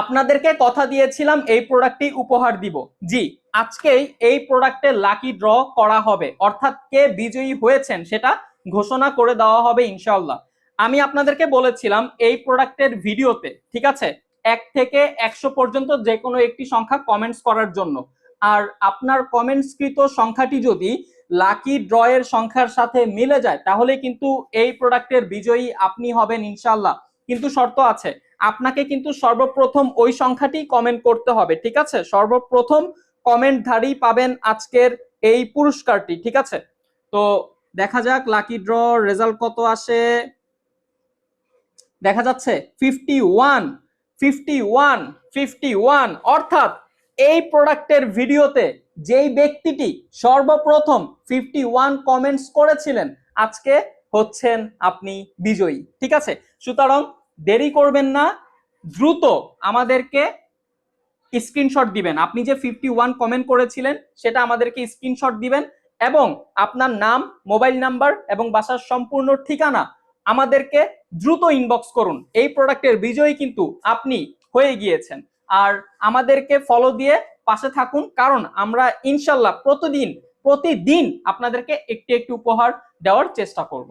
আপনাদেরকে কথা দিয়েছিলাম এই প্রোডাক্টটি উপহার দিব। জি, আজকেই এই প্রোডাক্টের লাকি ড্র করা হবে, অর্থাৎ কে বিজয়ী হয়েছেন সেটা ঘোষণা করে দেওয়া হবে ইনশাআল্লাহ। আমি আপনাদেরকে বলেছিলাম এই প্রোডাক্টের ভিডিওতে, ঠিক আছে, 1 থেকে 100 পর্যন্ত যে কোনো একটি সংখ্যা কমেন্টস করার জন্য। আর আপনার কমেন্টসকৃত সংখ্যাটি যদি লাকি ড্র এর সংখ্যার সাথে মিলে যায় তাহলে কিন্তু এই প্রোডাক্টের বিজয়ী আপনি হবেন ইনশাআল্লাহ। কিন্তু শর্ত আছে, আপনাকে কিন্তু সর্বপ্রথম ওই সংখ্যাটি কমেন্ট করতে হবে, ঠিক আছে? সর্বপ্রথম কমেন্টধারী পাবেন আজকের এই পুরস্কারটি, ঠিক আছে? তো দেখা যাক লাকি ড্র রেজাল্ট কত আসে। দেখা যাচ্ছে 51 51 51, অর্থাৎ এই প্রোডাক্টের ভিডিওতে যেই ব্যক্তিটি সর্বপ্রথম 51 কমেন্টস করেছিলেন আজকে হচ্ছেন আপনি বিজয়ী, ঠিক আছে? সুতরাং দেরি করবেন না, দ্রুত আমাদেরকে স্ক্রিনশট দিবেন। আপনি যে 51 কমেন্ট করেছিলেন সেটা আমাদেরকে স্ক্রিনশট দিবেন এবং আপনার নাম, মোবাইল নাম্বার এবং বাসার সম্পূর্ণ ঠিকানা আমাদেরকে দ্রুত ইনবক্স করুন। এই প্রোডাক্টের বিজয়ী কিন্তু আপনি হয়ে গিয়েছেন। আর আমাদেরকে ফলো দিয়ে পাশে থাকুন, কারণ আমরা ইনশাল্লাহ প্রতিদিন আপনাদেরকে একটি একটি উপহার দেওয়ার চেষ্টা করব।